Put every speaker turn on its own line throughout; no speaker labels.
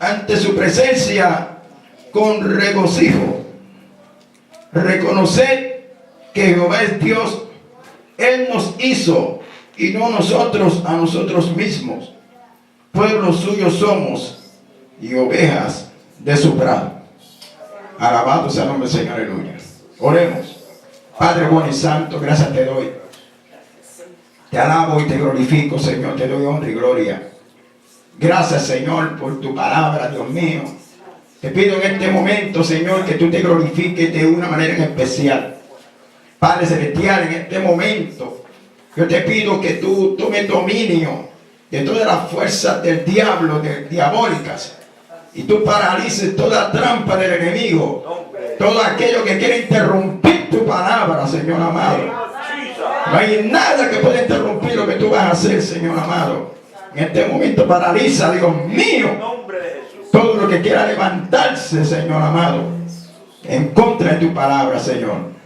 ante su presencia con regocijo. Reconocer que Jehová es Dios. Él nos hizo y no nosotros a nosotros mismos. Pueblo suyo somos y ovejas de su prado. Alabado sea el nombre del Señor, aleluya. Oremos. Padre bueno y santo, gracias te doy. Te alabo y te glorifico, Señor, te doy honra y gloria. Gracias, Señor, por tu palabra, Dios mío. Te pido en este momento, Señor, que tú te glorifiques de una manera en especial. Padre celestial, en este momento, yo te pido que tú tomes dominio de todas las fuerzas del diablo, diabólicas, y tú paralices toda trampa del enemigo, todo aquello que quiere interrumpir tu palabra, Señor amado. No hay nada que pueda interrumpir lo que tú vas a hacer, Señor amado. En este momento paraliza, Dios mío, todo lo que quiera levantarse, Señor amado, en contra de tu palabra, Señor.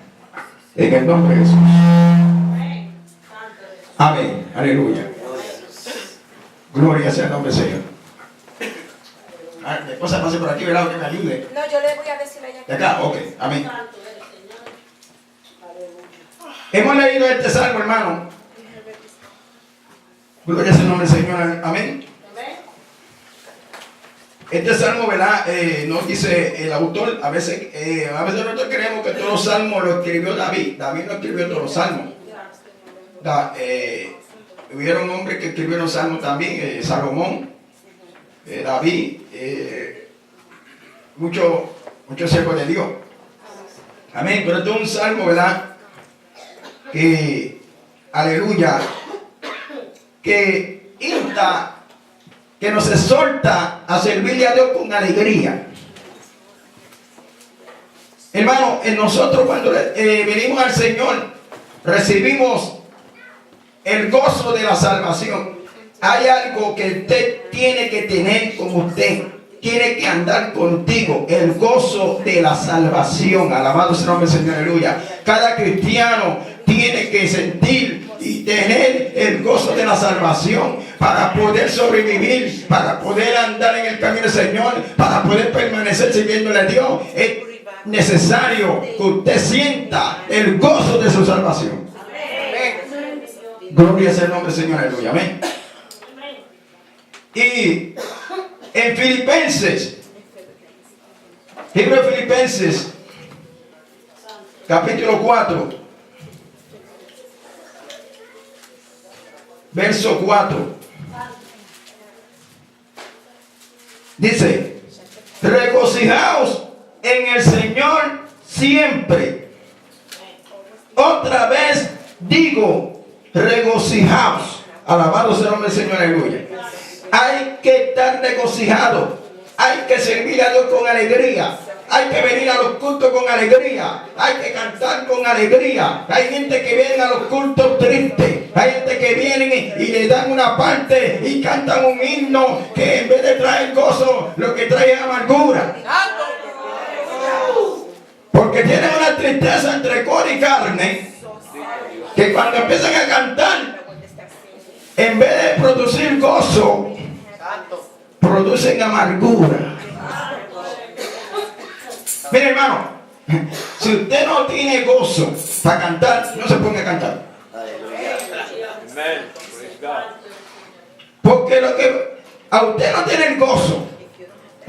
En el nombre de Jesús. Amén. Aleluya. Gloria sea el nombre del Señor. Mi esposa pase por aquí, ¿verdad? Que me ayude.
No, yo le voy a decir a ella.
De acá, ok. Amén. Hemos leído este salmo, hermano. Gloria sea el nombre del Señor. Amén. Este salmo, ¿verdad? Nos dice el autor, a veces nosotros creemos que todos los salmos lo escribió David. David no escribió todos los salmos. Hubieron hombres que escribieron salmos también, Salomón, David, muchos siervos de Dios. Amén, pero esto es un salmo, ¿verdad? Que, aleluya, que insta, que nos exhorta a servirle a Dios con alegría. Hermano, en nosotros cuando venimos al Señor, recibimos el gozo de la salvación. Hay algo que usted tiene que tener con usted, tiene que andar contigo, el gozo de la salvación. Alabado sea el nombre del Señor, aleluya. Cada cristiano tiene que sentir y tener el gozo de la salvación para poder sobrevivir, para poder andar en el camino del Señor, para poder permanecer sirviéndole a Dios. Es necesario que usted sienta el gozo de su salvación. Gloria sea el nombre del Señor, aleluya, amén. Y en Filipenses, libro de Filipenses, capítulo 4, verso 4, dice: regocijaos en el Señor siempre. Otra vez digo, regocijaos. Alabado sea el nombre del Señor, aleluya. Hay que estar regocijado. Hay que servir a Dios con alegría. Hay que venir a los cultos con alegría. Hay que cantar con alegría. Hay gente que viene a los cultos tristes. Hay gente que viene y le dan una parte y cantan un himno que en vez de traer gozo, lo que trae es amargura. Porque tienen una tristeza entre cor y carne, que cuando empiezan a cantar, en vez de producir gozo, producen amargura. Mire, hermano, si usted no tiene gozo para cantar, no se ponga a cantar. Porque lo que a usted no tiene el gozo,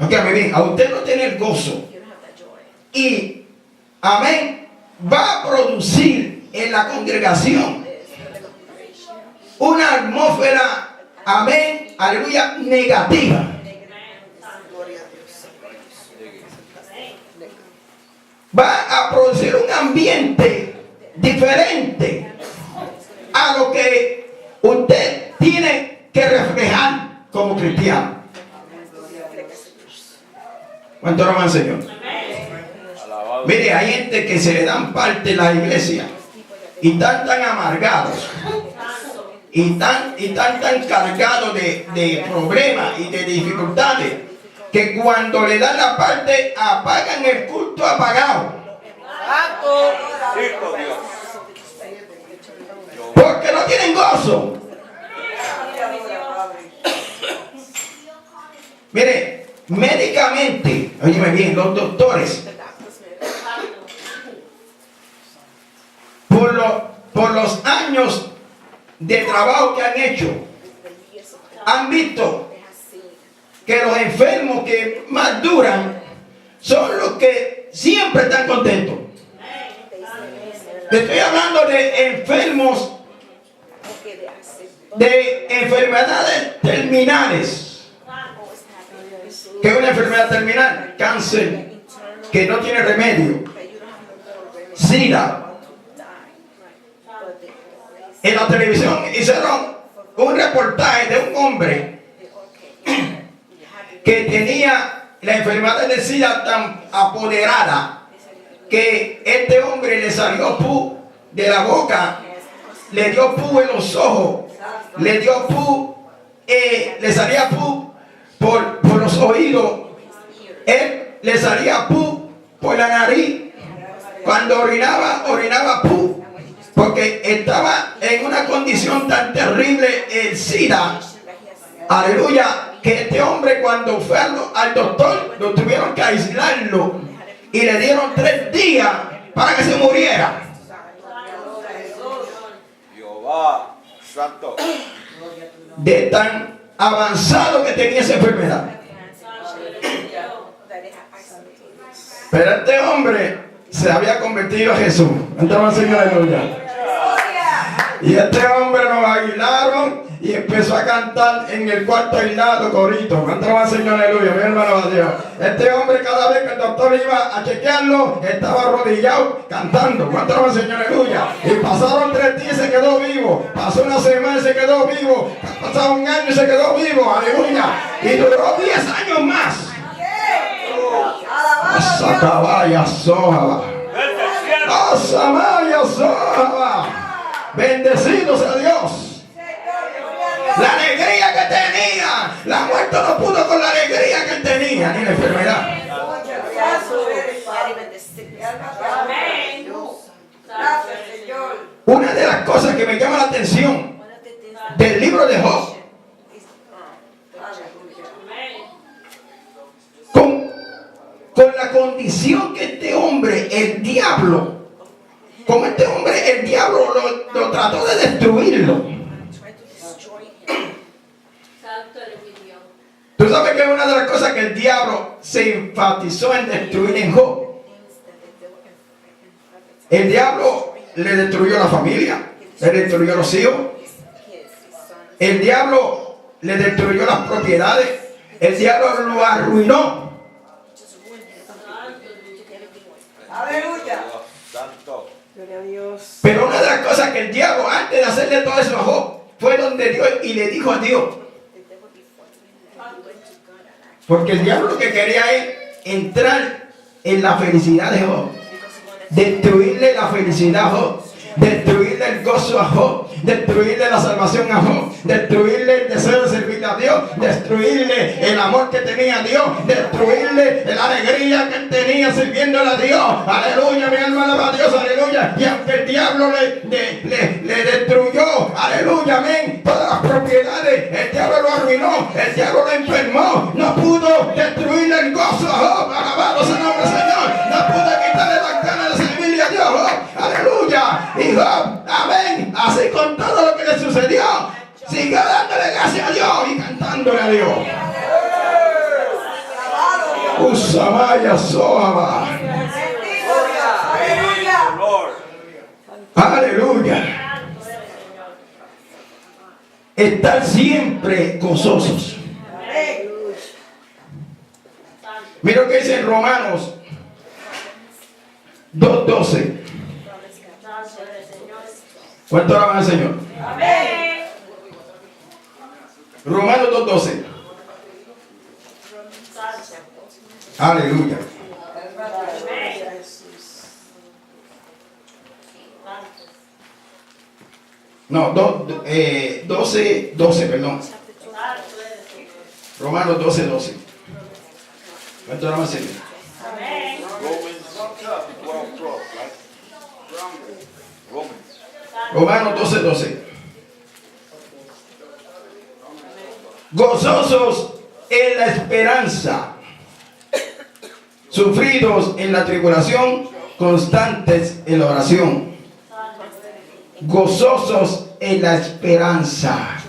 óigame bien, a usted no tiene el gozo, y amén, va a producir en la congregación una atmósfera, amén, aleluya, negativa. Va a producir un ambiente diferente a lo que usted tiene que reflejar como cristiano. ¿Cuánto aman, Señor? Mire, hay gente que se le dan parte en la iglesia y están tan amargados y tan cargados de problemas y de dificultades, que cuando le dan la parte apagan el culto apagado. Porque no tienen gozo. Mire, médicamente, óyeme bien, los doctores, por los años de trabajo que han hecho, han visto que los enfermos que más duran son los que siempre están contentos. Le estoy hablando de enfermos de enfermedades terminales. ¿Qué es una enfermedad terminal? Cáncer que no tiene remedio, SIDA. En la televisión hicieron un reportaje de un hombre que tenía la enfermedad de SIDA tan apoderada que este hombre le salió pu de la boca, le dio pu en los ojos, le dio pu, le salía pu por los oídos, él le salía pu por la nariz, cuando orinaba pu, porque estaba en una condición tan terrible el SIDA, aleluya, que este hombre cuando fue al doctor lo tuvieron que aislarlo y le dieron 3 días para que se muriera.
Jehová Santo.
De tan avanzado que tenía esa enfermedad. Pero este hombre se había convertido a Jesús. Entonces, Señor, aleluya. Y este hombre nos aislaron y empezó a cantar en el cuarto aislado corito. Entraba, Señor, aleluya. Mi hermano a Dios. Este hombre, cada vez que el doctor iba a chequearlo, estaba arrodillado cantando. Entraba, Señor, aleluya. Y pasaron 3 días y se quedó vivo. Pasó una semana y se quedó vivo. Pasó 1 año y se quedó vivo. Aleluya. Y duró 10 años más. Sacabaya Sohaba. Asamaya Sohaba. Bendecido sea Dios. La alegría que tenía, la muerte no pudo con la alegría que tenía, ni la enfermedad. Una de las cosas que me llama la atención del libro de Job, con la condición que este hombre, el diablo, como este hombre, el diablo lo trató de destruirlo. Tú sabes que es una de las cosas que el diablo se enfatizó en destruir en Job. El diablo le destruyó la familia, le destruyó los hijos. El diablo le destruyó las propiedades. El diablo lo arruinó.
Aleluya.
Santo.
Gloria a Dios.
Pero una de las cosas que el diablo, antes de hacerle todo eso a Job, fue donde Dios y le dijo a Dios. Porque el diablo lo que quería es entrar en la felicidad de Job, destruirle la felicidad a Job, destruirle el gozo a Job, destruirle la salvación a Job, destruirle el deseo de servirle a Dios, destruirle el amor que tenía a Dios, destruirle la alegría que él tenía sirviéndole a Dios. Aleluya, mi alma alaba a Dios, aleluya. Y aunque el diablo le destruyó, aleluya, amén, todas las propiedades, el diablo lo arruinó, el diablo lo enfermó, no pudo destruirle el gozo a Job. Alabado sea el nombre del Señor. No pudo quitarle las ganas de servirle a Dios, Job. Aleluya. Y Job, amén, así con todo lo que le sucedió, siguió dándole gracias a Dios y cantándole a Dios. Usamaya Sohaba. Aleluya. Estar siempre gozosos. Mira lo que dice en Romanos 2:12. ¿Cuánto alaban al Señor?
Amén.
Romanos 2:12. Aleluya. No, 12, perdón. Romanos 12:12. ¿Cuánto alaban al Señor? Romanos 12:12. Gozosos en la esperanza, sufridos en la tribulación, constantes en la oración, gozosos en la esperanza.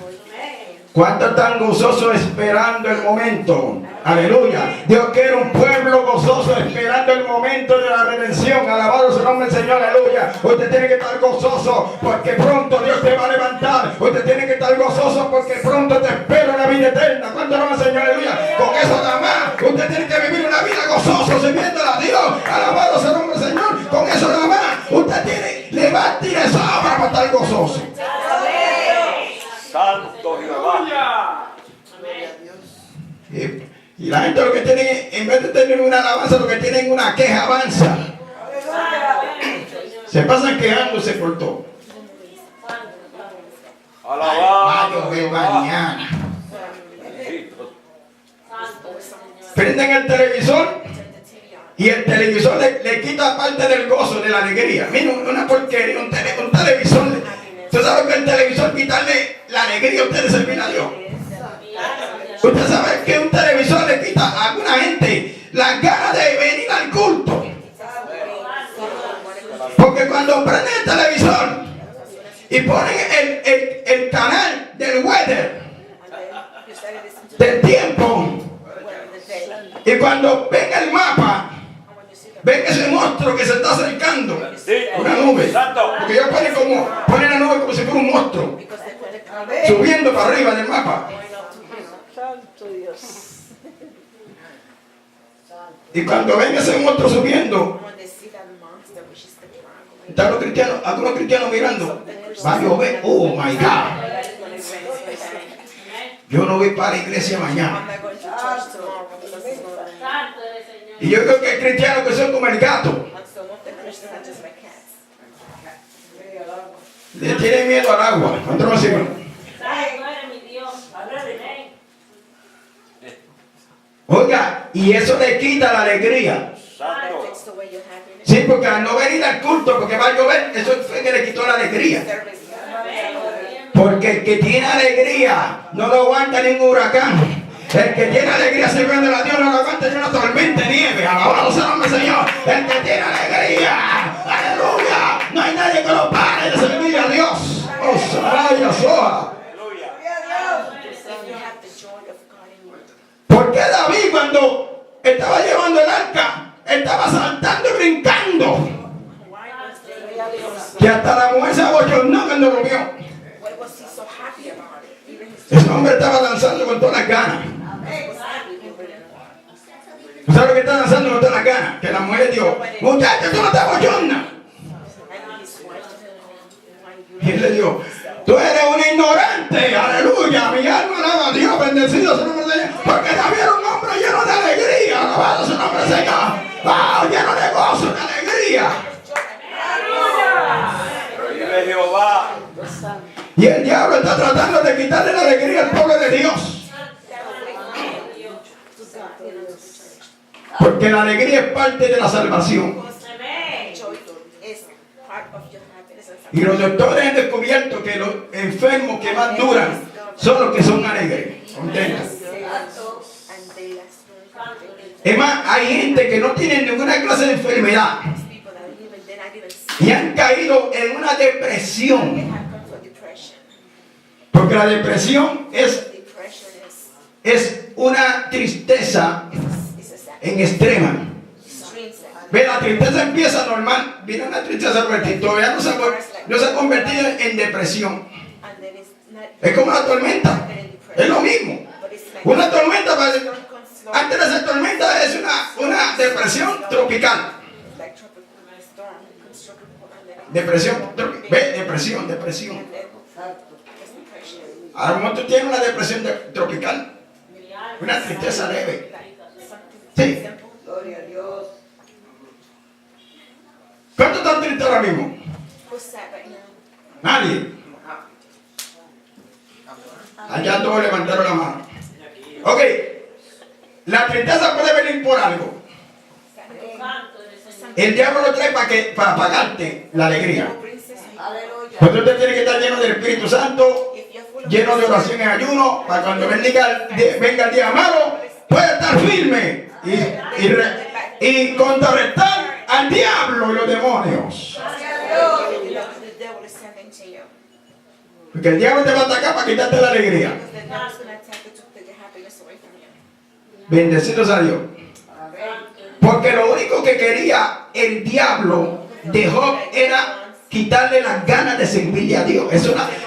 ¿Cuántos están gozosos esperando el momento? Aleluya. Dios quiere un pueblo gozoso esperando el momento de la redención. Alabado sea el nombre del Señor. Aleluya. Usted tiene que estar gozoso porque pronto Dios te va a levantar. Usted tiene que estar gozoso porque pronto te espera la vida eterna. ¿Cuánto no, Señor? Aleluya. Con eso nada más. Usted tiene que vivir una vida gozoso sirviéndole a Dios. Alabado sea el nombre del Señor. Con eso nada más. Usted tiene, levante y esa obra para estar gozoso.
Santo Jehová.
Y la gente lo que tiene, en vez de tener una alabanza, lo que tienen es una queja avanza. Se pasan quejándose por todo. Va a llover mañana. Prenden el televisor y el televisor le quita parte del gozo, de la alegría. Mira, una porquería, un televisor. ¿Usted sabe que el televisor quitarle la alegría a ustedes servir a Dios? Usted sabe que un televisor le quita a alguna gente las ganas de venir al culto. Porque cuando prenden el televisor y ponen el canal del weather, del tiempo, y cuando ven el mapa, ven ese monstruo que se está acercando, una nube. Porque ellos ponen la nube como si fuera un monstruo, subiendo para arriba del mapa.
Santo Dios.
Y cuando ven ese monstruo subiendo, están los cristianos, algunos cristianos mirando, va a llover, oh my God. Yo no voy para la iglesia mañana. Y yo creo que hay cristianos que son como el gato. Le tienen miedo al agua. ¿Cuánto más sirve? Oiga, y eso le quita la alegría. Sí, porque al no venir al culto, porque va a llover, eso fue que le quitó la alegría. Porque el que tiene alegría no lo aguanta ningún huracán. El que tiene alegría sirviendo a Dios no lo aguanta ni una tormenta de nieve. Alabado sea el nombre del Señor. El que tiene alegría, aleluya, no hay nadie que lo pare de servir a Dios. Oh, Saraya Soa. Porque David, cuando estaba llevando el arca, estaba saltando y brincando, que hasta la mujer se abochornó cuando lo vio. Ese hombre estaba danzando con todas las ganas. ¿Sabes lo que está danzando con todas las ganas? Que la mujer dijo, muchacho, tú no te abochornas. Y él le dijo, tú eres un ignorante, aleluya, mi alma alaba a Dios, bendecido sea el nombre del Señor, porque David era un hombre lleno de alegría, alabado sea el nombre del Señor, wow, lleno de gozo, de alegría.
Vive Jehová.
Y el diablo está tratando de quitarle la alegría al pueblo de Dios. Porque la alegría es parte de la salvación. Y los doctores han descubierto que los enfermos que más duran son los que son alegres, contentos. Es más, hay gente que no tiene ninguna clase de enfermedad y han caído en una depresión. Porque la depresión es una tristeza en extrema. Ve, la tristeza empieza normal, viene una tristeza y todavía no se ha convertido en depresión. Es como una tormenta, es lo mismo. Una tormenta, antes de ser tormenta, es una depresión tropical. Depresión, ve, depresión. A lo mejor tú tienes una depresión tropical, una tristeza leve. Sí.
Gloria a Dios.
¿Cuántos están tristes ahora mismo? Nadie. Allá todos levantaron la mano. Ok. La tristeza puede venir por algo. El diablo lo trae para apagarte la alegría. Porque usted tiene que estar lleno del Espíritu Santo, lleno de oración en ayuno, para cuando venga el día malo, pueda estar firme y y contrarrestar al diablo y los demonios.
The devil is sending to you.
Porque el diablo te va a atacar para quitarte la alegría.
Because the devil is going to attack to take your happiness away from you.
Bendecidos a Dios. Porque lo único que quería el diablo de Job era quitarle las ganas de servirle a Dios.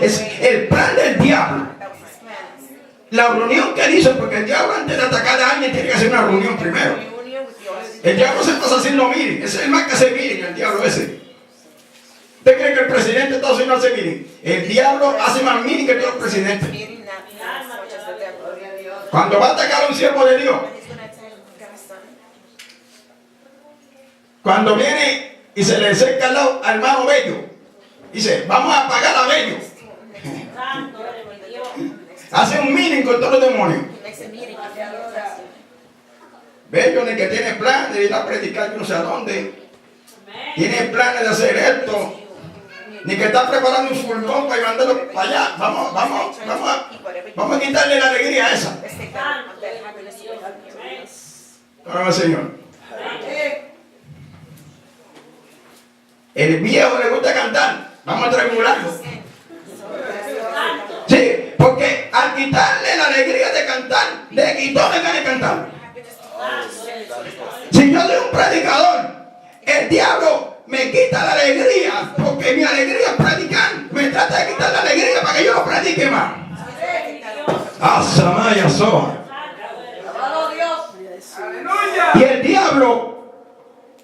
Es el plan del diablo.
That was his plans.
La reunión que él hizo, porque el diablo antes de atacar a alguien tiene que hacer una reunión primero.
Reunion with yours.
El diablo se pasa haciendo miren. Ese es el más que hace miren, el diablo ese. ¿Usted cree que el presidente de Estados Unidos hace miren? El diablo hace más miren que todos los presidentes.
Meeting not as much as the devil.
Cuando va a atacar a un siervo de Dios,
And he's going to attack God's son.
cuando viene y se le acerca al lado al hermano Bello, dice, vamos a apagar a Bello. Hace un meeting con todos los demonios.
He makes a meeting with the devil.
Bello ni que tiene planes de ir a predicar yo no sé a dónde. Tiene planes de hacer esto. Ni que está preparando un furgón para mandarlo para allá. Vamos a quitarle la alegría a esa.
Let's take that happiness away from you.
Ahora Señor. El viejo le gusta cantar. Vamos a triangularlo. Sí, porque al quitarle la alegría de cantar, le quitó la ganas de cantar. Si yo soy un predicador, el diablo me quita la alegría, porque mi alegría es predicar. Me trata de quitar la alegría para que yo no predique más. Asamaya Soa. Y el diablo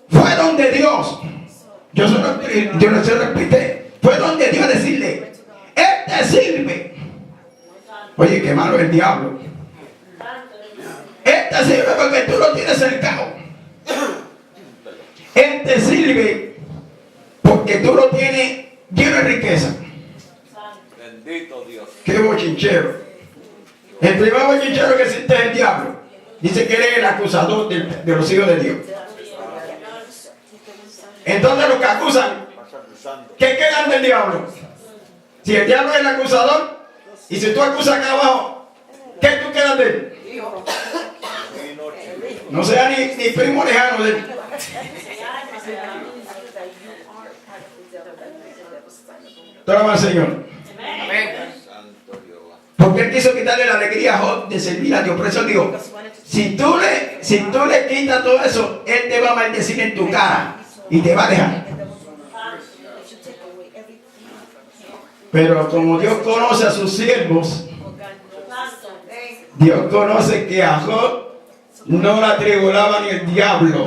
fue donde Dios. Yo no se lo expliqué. Fue donde Dios decirle, él te sirve. Oye, qué malo es el diablo. Él te sirve porque tú lo tienes cercado. Él te sirve porque tú lo tienes lleno de riqueza.
Bendito Dios.
Qué bochinchero. El primer bochinchero que existe es el diablo. Dice que él es el acusador de los hijos de Dios. Entonces los que acusan, ¿qué quedan del diablo? Si el diablo es el acusador, y si tú acusas acá abajo, ¿qué tú quedas de él? No sea ni primo lejano de él. Toma al Señor. Porque él quiso quitarle la alegría a Job de servir a Dios. Por eso digo, si tú le quitas todo eso, él te va a maldecir en tu cara y te va a dejar. Pero como Dios conoce a sus siervos, Dios conoce que a Job no la atribulaba ni el diablo.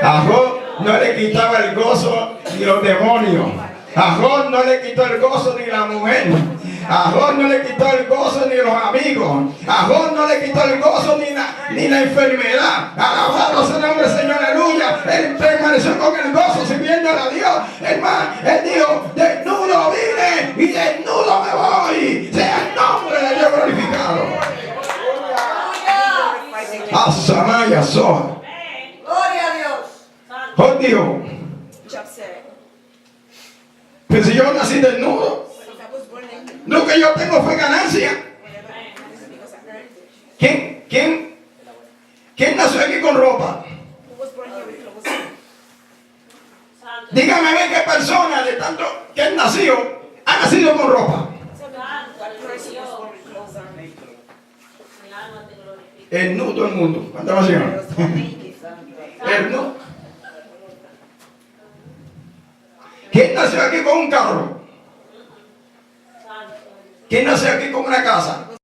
A Job no le quitaba el gozo ni los demonios. A Job no le quitó el gozo ni la mujer. A Job no le quitó el gozo ni los amigos. A Job no le quitó el gozo ni la enfermedad. Alabado sea el nombre del Señor, aleluya. Él permaneció con el gozo sirviendo a Dios. Hermano, él dijo, desnudo vine y desnudo me voy. Sea el nombre de Dios glorificado. Asamaya Soa.
Gloria a Dios.
Job dijo,
Job said,
pues si yo nací desnudo,
if I was born naked,
lo que yo tengo fue ganancia.
whatever I have is because I earned it.
¿Quién nació aquí con ropa?
Who was born here with clothes?
Dígame a ver qué persona de tanto que han nacido, ha nacido con ropa.
What person was born with clothes on?
El nudo del mundo. ¿Cuántas va, Señor? El nudo. ¿Quién nació aquí con un carro? ¿Quién nació aquí con una casa?